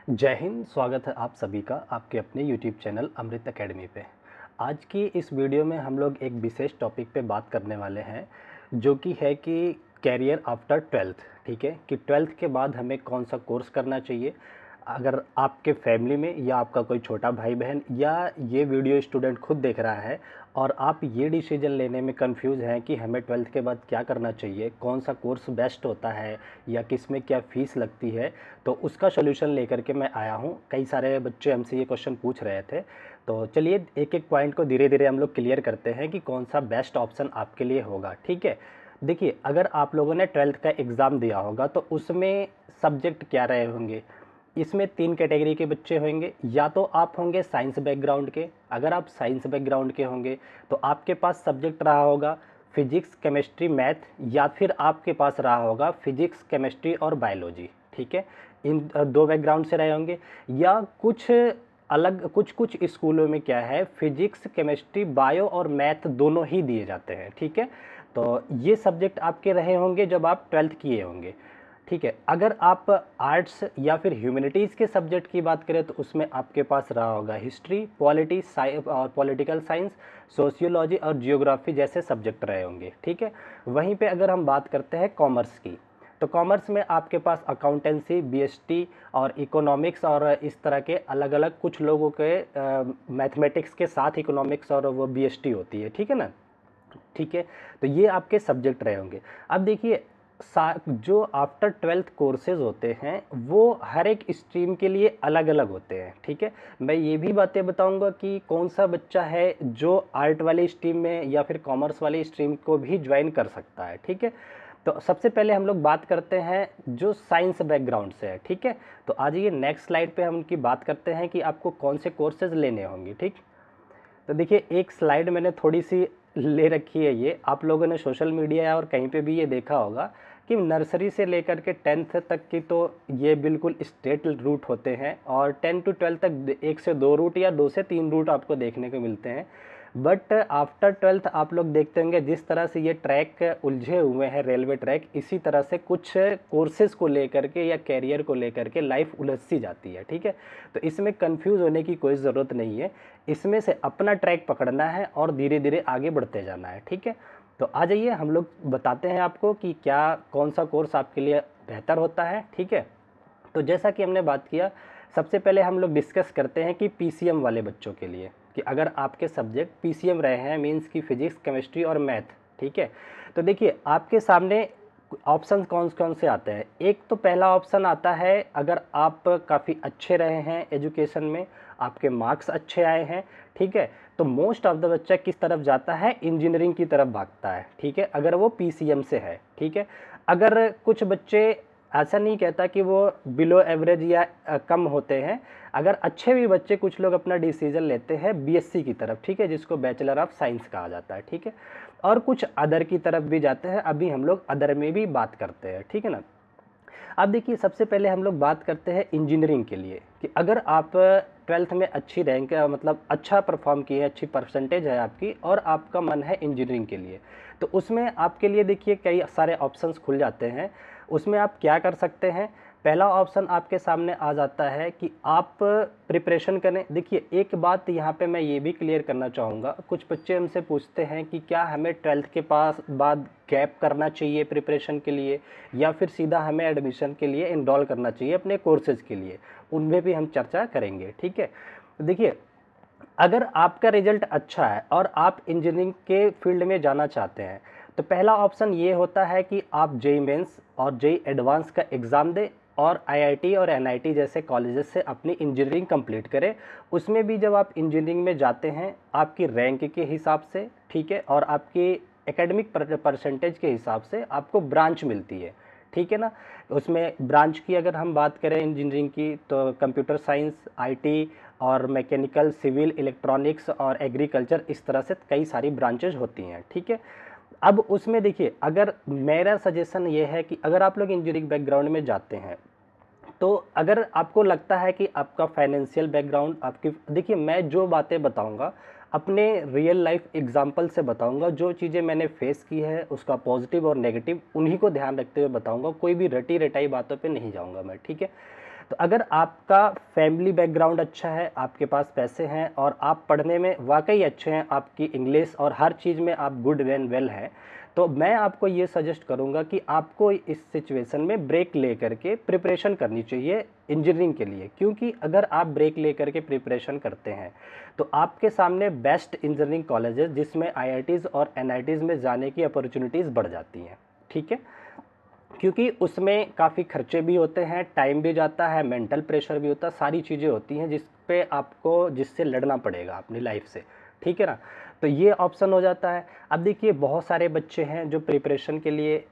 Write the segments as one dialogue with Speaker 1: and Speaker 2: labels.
Speaker 1: जय हिंद। स्वागत है आप सभी का आपके अपने YouTube चैनल अमृत एकेडमी पे। आज की इस वीडियो में हम लोग एक विशेष टॉपिक पे बात करने वाले हैं, जो कि है कि कैरियर आफ्टर 12th। ठीक है, कि 12th के बाद हमें कौन सा कोर्स करना चाहिए। अगर आपके फैमिली में या आपका कोई छोटा भाई बहन या ये वीडियो स्टूडेंट खुद देख रहा है और आप ये डिसीजन लेने में कंफ्यूज हैं कि हमें 12th के बाद क्या करना चाहिए, कौन सा कोर्स बेस्ट होता है या किस में क्या फ़ीस लगती है, तो उसका सॉल्यूशन लेकर के मैं आया हूँ। कई सारे बच्चे हमसे ये क्वेश्चन पूछ रहे थे, तो चलिए एक एक पॉइंट को धीरे धीरे हम लोग क्लियर करते हैं कि कौन सा बेस्ट ऑप्शन आपके लिए होगा। ठीक है, देखिए अगर आप लोगों ने 12th का एग्ज़ाम दिया होगा तो उसमें सब्जेक्ट क्या रहे होंगे। इसमें 3 कैटेगरी के बच्चे होंगे। या तो आप होंगे साइंस बैकग्राउंड के। अगर आप साइंस बैकग्राउंड के होंगे तो आपके पास सब्जेक्ट रहा होगा फिजिक्स, केमिस्ट्री, मैथ, या फिर आपके पास रहा होगा फिजिक्स, केमिस्ट्री और बायोलॉजी। ठीक है, इन दो बैकग्राउंड से रहे होंगे। या कुछ अलग कुछ कुछ स्कूलों में क्या है, फिजिक्स, केमिस्ट्री, बायो और मैथ दोनों ही दिए जाते हैं। ठीक है, तो ये सब्जेक्ट आपके रहे होंगे जब आप 12th किए होंगे। ठीक है, अगर आप आर्ट्स या फिर ह्यूमैनिटीज़ के सब्जेक्ट की बात करें तो उसमें आपके पास रहा होगा हिस्ट्री, पॉलिटी और पॉलिटिकल साइंस, सोशियोलॉजी और जियोग्राफी जैसे सब्जेक्ट रहे होंगे। ठीक है, वहीं पे अगर हम बात करते हैं कॉमर्स की, तो कॉमर्स में आपके पास अकाउंटेंसी, बीएसटी और इकोनॉमिक्स और इस तरह के अलग अलग कुछ लोगों के मैथमेटिक्स के साथ इकोनॉमिक्स और वो बीएसटी होती है। ठीक है ना। ठीक है, तो ये आपके सब्जेक्ट रहे होंगे। अब देखिए जो आफ्टर 12th कोर्सेज होते हैं वो हर एक स्ट्रीम के लिए अलग अलग होते हैं। ठीक है, मैं ये भी बातें बताऊंगा कि कौन सा बच्चा है जो आर्ट वाली स्ट्रीम में या फिर कॉमर्स वाली स्ट्रीम को भी ज्वाइन कर सकता है। ठीक है, तो सबसे पहले हम लोग बात करते हैं जो साइंस बैकग्राउंड से है। ठीक है, तो आज ये नेक्स्ट स्लाइड पे हम उनकी बात करते हैं कि आपको कौन से कोर्सेज लेने होंगे। ठीक, तो देखिए एक स्लाइड मैंने थोड़ी सी ले रखी है। ये आप लोगों ने सोशल मीडिया और कहीं पे भी ये देखा होगा कि नर्सरी से लेकर के 10th तक की तो ये बिल्कुल स्ट्रेट रूट होते हैं और 10 to 12 तक 1 से 2 रूट या 2 से 3 रूट आपको देखने को मिलते हैं। बट आफ्टर 12th आप लोग देखते होंगे जिस तरह से ये ट्रैक उलझे हुए हैं, रेलवे ट्रैक, इसी तरह से कुछ कोर्सेज को लेकर के या कैरियर को लेकर के लाइफ उलझ सी जाती है। ठीक है, तो इसमें कंफ्यूज होने की कोई ज़रूरत नहीं है। इसमें से अपना ट्रैक पकड़ना है और धीरे धीरे आगे बढ़ते जाना है। ठीक है, तो आ जाइए हम लोग बताते हैं आपको कि क्या कौन सा कोर्स आपके लिए बेहतर होता है। ठीक है, तो जैसा कि हमने बात किया, सबसे पहले हम लोग डिस्कस करते हैं कि पीसीएम वाले बच्चों के लिए, कि अगर आपके सब्जेक्ट पीसीएम रहे हैं, मींस की फिजिक्स, केमिस्ट्री और मैथ। ठीक है, तो देखिए आपके सामने ऑप्शन कौन कौन से आते हैं। एक तो पहला ऑप्शन आता है अगर आप काफ़ी अच्छे रहे हैं एजुकेशन में, आपके मार्क्स अच्छे आए हैं। ठीक है, तो मोस्ट ऑफ द बच्चा किस तरफ जाता है, इंजीनियरिंग की तरफ भागता है। ठीक है, अगर वो पीसीएम से है। ठीक है, अगर कुछ बच्चे, ऐसा नहीं कहता कि वो बिलो एवरेज या कम होते हैं, अगर अच्छे भी बच्चे, कुछ लोग अपना डिसीजन लेते हैं बीएससी की तरफ। ठीक है, जिसको बैचलर ऑफ साइंस कहा जाता है। ठीक है, और कुछ अदर की तरफ भी जाते हैं। अभी हम लोग अदर में भी बात करते हैं। ठीक है ना। अब देखिए सबसे पहले हम लोग बात करते हैं इंजीनियरिंग के लिए, कि अगर आप 12th में अच्छी रैंक, मतलब अच्छा परफॉर्म किए, अच्छी परसेंटेज है आपकी और आपका मन है इंजीनियरिंग के लिए, तो उसमें आपके लिए देखिए कई सारे ऑप्शंस खुल जाते हैं। उसमें आप क्या कर सकते हैं, पहला ऑप्शन आपके सामने आ जाता है कि आप प्रिपरेशन करें। देखिए एक बात यहाँ पे मैं ये भी क्लियर करना चाहूँगा, कुछ बच्चे हमसे पूछते हैं कि क्या हमें 12th के पास बाद गैप करना चाहिए प्रिपरेशन के लिए, या फिर सीधा हमें एडमिशन के लिए इनरोल करना चाहिए अपने कोर्सेज़ के लिए। उनमें भी हम चर्चा करेंगे। ठीक है, तो देखिए अगर आपका रिजल्ट अच्छा है और आप इंजीनियरिंग के फील्ड में जाना चाहते हैं, तो पहला ऑप्शन ये होता है कि आप जेई मेंस और जेई एडवांस का एग्ज़ाम दें और आईआईटी और एनआईटी जैसे कॉलेजेस से अपनी इंजीनियरिंग कंप्लीट करें। उसमें भी जब आप इंजीनियरिंग में जाते हैं, आपकी रैंक के हिसाब से, ठीक है, और आपकी एकेडमिक परसेंटेज के हिसाब से आपको ब्रांच मिलती है। ठीक है ना। उसमें ब्रांच की अगर हम बात करें इंजीनियरिंग की, तो कंप्यूटर साइंस, आईटी और मैकेनिकल, सिविल, इलेक्ट्रॉनिक्स और एग्रीकल्चर, इस तरह से कई सारी ब्रांचेज होती हैं। ठीक है, अब उसमें देखिए अगर मेरा सजेशन ये है कि अगर आप लोग इंजीनियरिंग बैकग्राउंड में जाते हैं, तो अगर आपको लगता है कि आपका फाइनेंशियल बैकग्राउंड, आपकी, देखिए मैं जो बातें बताऊंगा अपने रियल लाइफ एग्जांपल से बताऊंगा, जो चीज़ें मैंने फेस की है उसका पॉजिटिव और नेगेटिव उन्हीं को ध्यान रखते हुए बताऊंगा, कोई भी रटी रटाई बातों पे नहीं जाऊंगा मैं। ठीक है, तो अगर आपका फैमिली बैकग्राउंड अच्छा है, आपके पास पैसे हैं और आप पढ़ने में वाक़ई अच्छे हैं, आपकी इंग्लिश और हर चीज़ में आप गुड एंड वेल हैं, तो मैं आपको ये सजेस्ट करूँगा कि आपको इस सिचुएशन में ब्रेक ले करके प्रिपरेशन करनी चाहिए इंजीनियरिंग के लिए। क्योंकि अगर आप ब्रेक ले करके प्रिपरेशन करते हैं, तो आपके सामने बेस्ट इंजीनियरिंग कॉलेजेस जिसमें आईआईटीज़ और एनआईटीज़ में जाने की अपॉर्चुनिटीज़ बढ़ जाती हैं, ठीक है? क्योंकि उसमें काफ़ी खर्चे भी होते हैं, टाइम भी जाता है, मेंटल प्रेशर भी होता है, सारी चीज़ें होती हैं जिससे लड़ना पड़ेगा अपनी लाइफ से, ठीक है ना? तो ये ऑप्शन हो जाता है। अब देखिए बहुत सारे बच्चे हैं जो प्रिपरेशन के लिए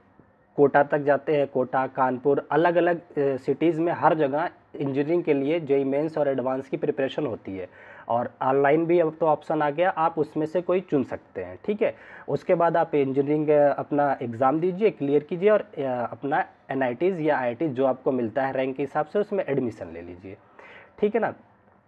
Speaker 1: कोटा तक जाते हैं, कोटा, कानपुर, अलग-अलग सिटीज़ में हर जगह इंजीनियरिंग के लिए जेईई मेंस और एडवांस की प्रिपरेशन होती है और ऑनलाइन भी अब तो ऑप्शन आ गया, आप उसमें से कोई चुन सकते हैं, ठीक है? उसके बाद आप इंजीनियरिंग अपना एग्ज़ाम दीजिए, क्लियर कीजिए और अपना एनआईटीज़ या आईआईटी जो आपको मिलता है रैंक के हिसाब से उसमें एडमिशन ले लीजिए, ठीक है ना?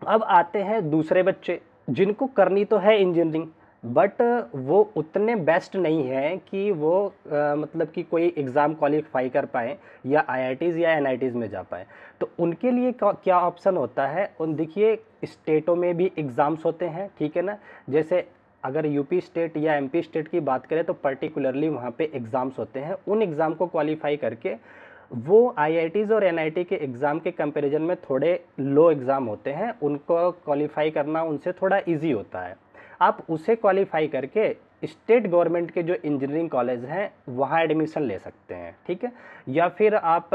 Speaker 1: अब आते हैं दूसरे बच्चे जिनको करनी तो है इंजीनियरिंग, बट वो उतने बेस्ट नहीं हैं कि वो मतलब कि कोई एग्ज़ाम क्वालिफाई कर पाएँ या आईआईटीज़ या एनआईटीज़ में जा पाएँ। तो उनके लिए क्या ऑप्शन होता है, उन देखिए स्टेटों में भी एग्ज़ाम्स होते हैं, ठीक है ना? जैसे अगर यूपी स्टेट या एमपी स्टेट की बात करें तो पर्टिकुलरली वहाँ पे एग्ज़ाम्स होते हैं। उन एग्ज़ाम को क्वालिफाई करके वो आईआईटीज़ और एनआईटी के एग्ज़ाम के कंपैरिजन में थोड़े लो एग्ज़ाम होते हैं, उनको क्वालिफ़ाई करना उनसे थोड़ा ईज़ी होता है। आप उसे क्वालिफ़ाई करके स्टेट गवर्नमेंट के जो इंजीनियरिंग कॉलेज हैं, वहाँ एडमिशन ले सकते हैं, ठीक है? या फिर आप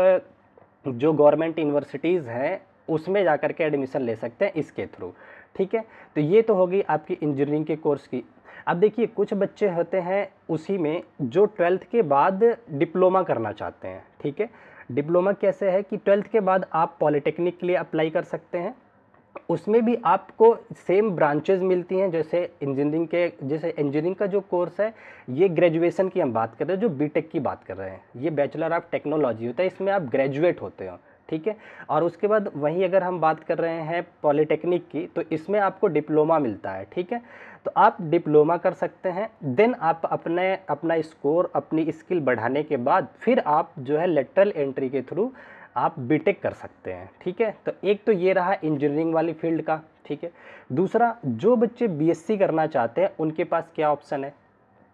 Speaker 1: जो गवर्नमेंट यूनिवर्सिटीज़ हैं, उसमें जाकर के एडमिशन ले सकते हैं इसके थ्रू, ठीक है? तो ये तो होगी आपकी इंजीनियरिंग के कोर्स की। अब देखिए कुछ बच्चे होते हैं उसी में जो 12th के बाद डिप्लोमा करना चाहते हैं, ठीक है? डिप्लोमा कैसे है कि 12th के बाद आप पॉलिटेक्निक के लिए अप्लाई कर सकते हैं। उसमें भी आपको सेम ब्रांचेस मिलती हैं जैसे इंजीनियरिंग का जो कोर्स है, ये ग्रेजुएशन की हम बात कर रहे हैं, जो बीटेक की बात कर रहे हैं, ये बैचलर ऑफ टेक्नोलॉजी होता है, इसमें आप ग्रेजुएट होते हो, ठीक है? और उसके बाद वहीं अगर हम बात कर रहे हैं पॉलिटेक्निक की, तो इसमें आपको डिप्लोमा मिलता है, ठीक है? तो आप डिप्लोमा कर सकते हैं, देन आप अपना स्कोर, अपनी स्किल बढ़ाने के बाद फिर आप जो है लेटरल एंट्री के थ्रू आप बीटेक कर सकते हैं, ठीक है? तो एक तो ये रहा इंजीनियरिंग वाली फील्ड का, ठीक है? दूसरा, जो बच्चे बीएससी करना चाहते हैं उनके पास क्या ऑप्शन है?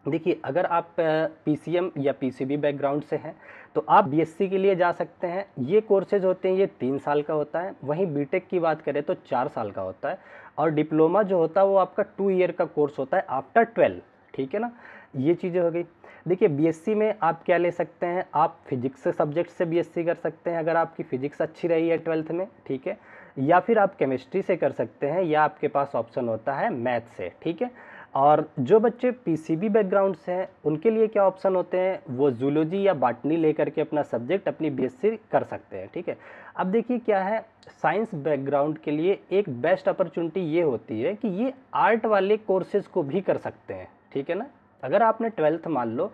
Speaker 1: देखिए अगर आप पीसीएम या पीसीबी बैकग्राउंड से हैं तो आप बीएससी के लिए जा सकते हैं। ये कोर्सेज होते हैं, ये 3 साल का होता है। वहीं बीटेक की बात करें तो 4 साल का होता है और डिप्लोमा जो होता है वो आपका 2 ईयर का कोर्स होता है आफ्टर 12, ठीक है ना? ये चीज़ें हो गई। देखिए बीएससी में आप क्या ले सकते हैं, आप फिजिक्स से सब्जेक्ट से बीएससी कर सकते हैं अगर आपकी फिजिक्स अच्छी रही है 12th में, ठीक है? या फिर आप केमिस्ट्री से कर सकते हैं या आपके पास ऑप्शन होता है मैथ से, ठीक है? और जो बच्चे पीसीबी बैकग्राउंड से हैं उनके लिए क्या ऑप्शन होते हैं, वो जूलॉजी या बॉटनी लेकर के अपना सब्जेक्ट अपनी बीएससी कर सकते हैं, ठीक है? अब देखिए क्या है, साइंस बैकग्राउंड के लिए एक बेस्ट अपॉर्चुनिटी ये होती है कि ये आर्ट वाले कोर्सेज को भी कर सकते हैं, ठीक है ना? अगर आपने 12th मान लो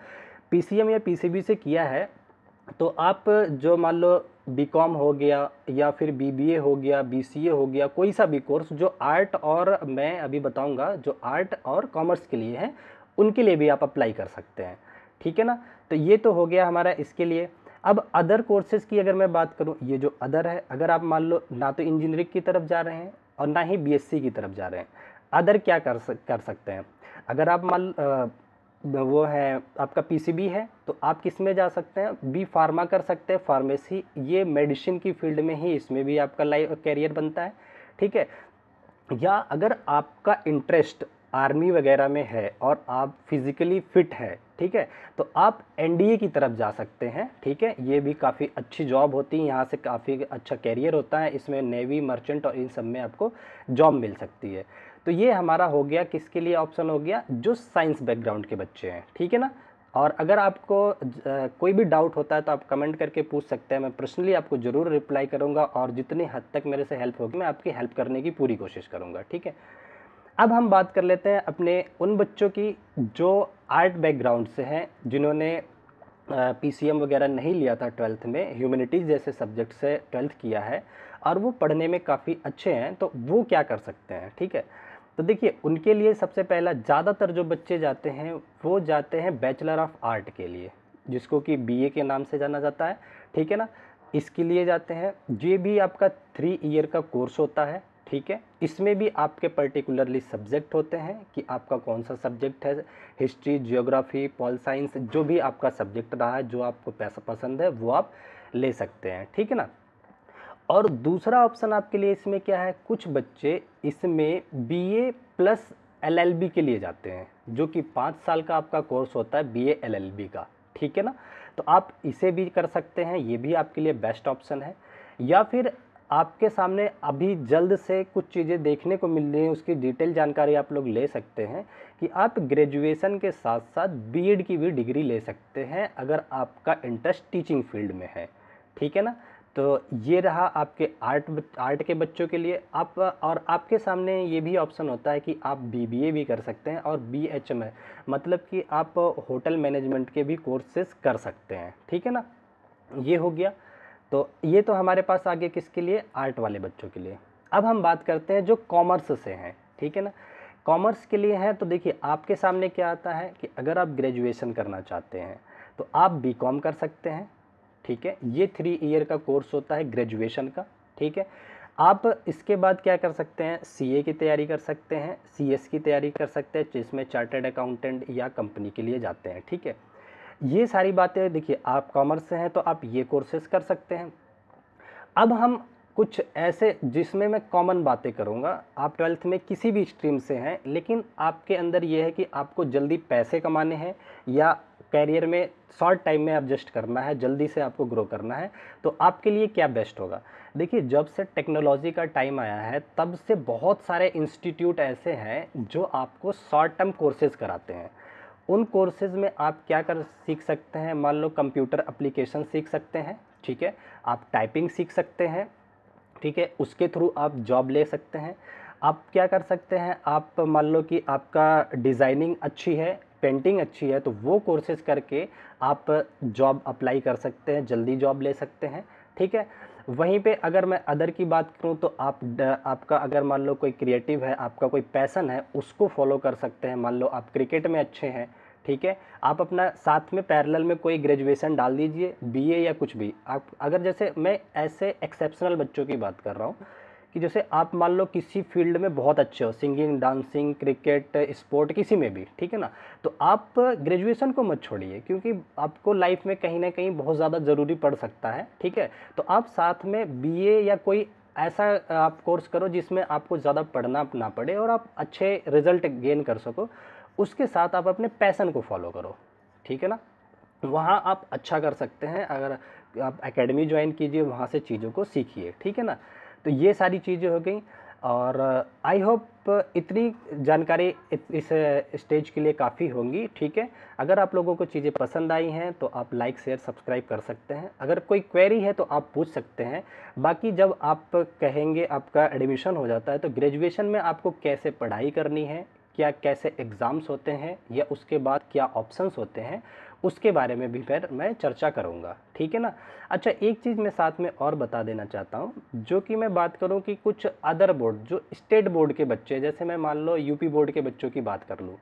Speaker 1: पीसीएम या पीसीबी से किया है तो आप जो मान लो बीकॉम हो गया या फिर बीबीए हो गया, बीसीए हो गया, कोई सा भी कोर्स जो आर्ट और मैं अभी बताऊंगा जो आर्ट और कॉमर्स के लिए है उनके लिए भी आप अप्लाई कर सकते हैं, ठीक है ना? तो ये तो हो गया हमारा इसके लिए। अब अदर कोर्सेज़ की अगर मैं बात करूं, ये जो अदर है, अगर आप मान लो ना तो इंजीनियरिंग की तरफ जा रहे हैं और ना ही बीएससी की तरफ जा रहे हैं, अदर क्या कर सकते हैं? अगर आप वो है आपका पीसीबी है तो आप किस में जा सकते हैं, बी फार्मा कर सकते हैं, फार्मेसी, ये मेडिसिन की फील्ड में ही इसमें भी आपका कैरियर बनता है, ठीक है? या अगर आपका इंटरेस्ट आर्मी वगैरह में है और आप फिजिकली फिट है, ठीक है, तो आप एनडीए की तरफ जा सकते हैं, ठीक है? ये भी काफ़ी अच्छी जॉब होती है, यहाँ से काफ़ी अच्छा कैरियर होता है, इसमें नेवी, मर्चेंट और इन सब में आपको जॉब मिल सकती है। तो ये हमारा हो गया, किसके लिए ऑप्शन हो गया, जो साइंस बैकग्राउंड के बच्चे हैं, ठीक है ना? और अगर आपको कोई भी डाउट होता है तो आप कमेंट करके पूछ सकते हैं, मैं पर्सनली आपको ज़रूर रिप्लाई करूंगा और जितनी हद तक मेरे से हेल्प होगी मैं आपकी हेल्प करने की पूरी कोशिश करूंगा, ठीक है? अब हम बात कर लेते हैं अपने उन बच्चों की जो आर्ट बैकग्राउंड से हैं, जिन्होंने पीसीएम वगैरह नहीं लिया था 12th में, ह्यूमैनिटीज़ जैसे सब्जेक्ट से 12th किया है और वो पढ़ने में काफ़ी अच्छे हैं, तो वो क्या कर सकते हैं, ठीक है? तो देखिए उनके लिए सबसे पहला, ज़्यादातर जो बच्चे जाते हैं वो जाते हैं बैचलर ऑफ आर्ट के लिए, जिसको कि बीए के नाम से जाना जाता है, ठीक है ना? इसके लिए जाते हैं। ये भी आपका 3 ईयर का कोर्स होता है, ठीक है। इसमें भी आपके पर्टिकुलरली सब्जेक्ट होते हैं कि आपका कौन सा सब्जेक्ट है, हिस्ट्री, जियोग्राफी, पॉल साइंस, जो भी आपका सब्जेक्ट रहा है, जो आपको पैसा पसंद है वो आप ले सकते हैं, ठीक है ना। और दूसरा ऑप्शन आपके लिए इसमें क्या है, कुछ बच्चे इसमें बीए प्लस एलएलबी के लिए जाते हैं, जो कि 5 साल का आपका कोर्स होता है बीए एलएलबी का, ठीक है ना। तो आप इसे भी कर सकते हैं, ये भी आपके लिए बेस्ट ऑप्शन है। या फिर आपके सामने अभी जल्द से कुछ चीज़ें देखने को मिल रही हैं, उसकी डिटेल जानकारी आप लोग ले सकते हैं कि आप ग्रेजुएशन के साथ साथ बीएड की भी डिग्री ले सकते हैं अगर आपका इंटरेस्ट टीचिंग फील्ड में है, ठीक है ना। तो ये रहा आपके आर्ट के बच्चों के लिए। आप और आपके सामने ये भी ऑप्शन होता है कि आप बीबीए भी कर सकते हैं और बीएचएम मतलब कि आप होटल मैनेजमेंट के भी कोर्सेज कर सकते हैं, ठीक है ना। ये हो गया। तो ये तो हमारे पास आगे किसके लिए, आर्ट वाले बच्चों के लिए। अब हम बात करते हैं जो कॉमर्स से हैं, ठीक है ना। कॉमर्स के लिए हैं तो देखिए आपके सामने क्या आता है कि अगर आप ग्रेजुएशन करना चाहते हैं तो आप बीकॉम कर सकते हैं, ठीक है। ये 3 ईयर का कोर्स होता है ग्रेजुएशन का, ठीक है। आप इसके बाद क्या कर सकते हैं, सीए की तैयारी कर सकते हैं, सीएस की तैयारी कर सकते हैं, जिसमें चार्टर्ड अकाउंटेंट या कंपनी के लिए जाते हैं, ठीक है। ये सारी बातें देखिए, आप कॉमर्स से हैं तो आप ये कोर्सेज कर सकते हैं। अब हम कुछ ऐसे जिसमें मैं कॉमन बातें करूँगा, आप 12th में किसी भी स्ट्रीम से हैं लेकिन आपके अंदर ये है कि आपको जल्दी पैसे कमाने हैं या कैरियर में शॉर्ट टाइम में एडजस्ट करना है, जल्दी से आपको ग्रो करना है, तो आपके लिए क्या बेस्ट होगा। देखिए, जब से टेक्नोलॉजी का टाइम आया है तब से बहुत सारे इंस्टीट्यूट ऐसे हैं जो आपको शॉर्ट टर्म कोर्सेज कराते हैं। उन कोर्सेज में आप क्या कर सीख सकते हैं, मान लो कंप्यूटर एप्लीकेशन सीख सकते हैं, ठीक है। आप टाइपिंग सीख सकते हैं, ठीक है। उसके थ्रू आप जॉब ले सकते हैं। आप क्या कर सकते हैं, आप मान लो कि आपका डिज़ाइनिंग अच्छी है, पेंटिंग अच्छी है, तो वो कोर्सेज करके आप जॉब अप्लाई कर सकते हैं, जल्दी जॉब ले सकते हैं, ठीक है। वहीं पे अगर मैं अदर की बात करूं तो आपका अगर मान लो कोई क्रिएटिव है, आपका कोई पैशन है, उसको फॉलो कर सकते हैं। मान लो आप क्रिकेट में अच्छे हैं, ठीक है, आप अपना साथ में पैरेलल में कोई ग्रेजुएशन डाल दीजिए, बीए या कुछ भी। आप अगर जैसे मैं ऐसे एक्सेप्शनल बच्चों की बात कर रहा हूँ कि जैसे आप मान लो किसी फील्ड में बहुत अच्छे हो, सिंगिंग, डांसिंग, क्रिकेट, स्पोर्ट, किसी में भी, ठीक है ना, तो आप ग्रेजुएशन को मत छोड़िए क्योंकि आपको लाइफ में कहीं ना कहीं बहुत ज़्यादा ज़रूरी पड़ सकता है, ठीक है। तो आप साथ में बीए या कोई ऐसा आप कोर्स करो जिसमें आपको ज़्यादा पढ़ना ना पड़े और आप अच्छे रिजल्ट गेन कर सको। उसके साथ आप अपने पैशन को फॉलो करो, ठीक है ना। वहाँ आप अच्छा कर सकते हैं। अगर आप एकेडमी ज्वाइन कीजिए, वहाँ से चीज़ों को सीखिए, ठीक है ना। तो ये सारी चीज़ें हो गई और आई होप इतनी जानकारी इस स्टेज के लिए काफ़ी होंगी, ठीक है। अगर आप लोगों को चीज़ें पसंद आई हैं तो आप लाइक, शेयर, सब्सक्राइब कर सकते हैं। अगर कोई क्वेरी है तो आप पूछ सकते हैं। बाकी जब आप कहेंगे, आपका एडमिशन हो जाता है, तो ग्रेजुएशन में आपको कैसे पढ़ाई करनी है, क्या कैसे एग्ज़ाम्स होते हैं या उसके बाद क्या ऑप्शंस होते हैं, उसके बारे में भी फिर मैं चर्चा करूंगा, ठीक है ना। अच्छा, एक चीज़ मैं साथ में और बता देना चाहता हूं, जो कि मैं बात करूं कि कुछ अदर बोर्ड, जो स्टेट बोर्ड के बच्चे, जैसे मैं मान लो यूपी बोर्ड के बच्चों की बात कर लूँ,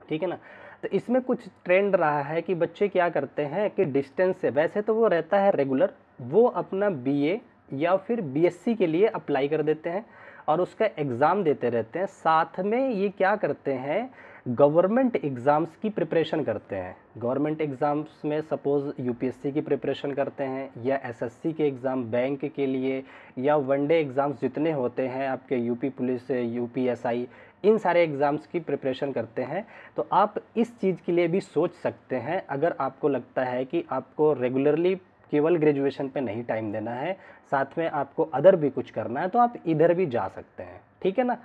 Speaker 1: ठीक है ना। तो इसमें कुछ ट्रेंड रहा है कि बच्चे क्या करते हैं कि डिस्टेंस से, वैसे तो वो रहता है रेगुलर, वो अपना बीए या फिर बीएससी के लिए अप्लाई कर देते हैं और उसका एग्ज़ाम देते रहते हैं। साथ में ये क्या करते हैं, गवर्नमेंट एग्ज़ाम्स की प्रिपरेशन करते हैं। गवर्नमेंट एग्ज़ाम्स में सपोज़ यूपीएससी की प्रिपरेशन करते हैं या एसएससी के एग्ज़ाम, बैंक के लिए, या वनडे एग्ज़ाम्स जितने होते हैं आपके, यूपी पुलिस, यूपीएसआई, इन सारे एग्ज़ाम्स की प्रिपरेशन करते हैं। तो आप इस चीज़ के लिए भी सोच सकते हैं। अगर आपको लगता है कि आपको रेगुलरली केवल ग्रेजुएशन पे नहीं टाइम देना है, साथ में आपको अदर भी कुछ करना है, तो आप इधर भी जा सकते हैं, ठीक है ना।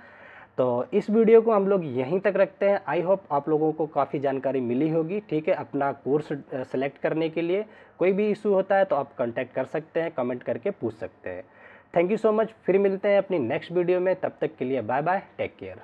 Speaker 1: तो इस वीडियो को हम लोग यहीं तक रखते हैं। आई होप आप लोगों को काफ़ी जानकारी मिली होगी, ठीक है। अपना कोर्स सेलेक्ट करने के लिए कोई भी इशू होता है तो आप कांटेक्ट कर सकते हैं, कमेंट करके पूछ सकते हैं। Thank you so much. फिर मिलते हैं अपनी नेक्स्ट वीडियो में, तब तक के लिए बाय बाय, टेक केयर।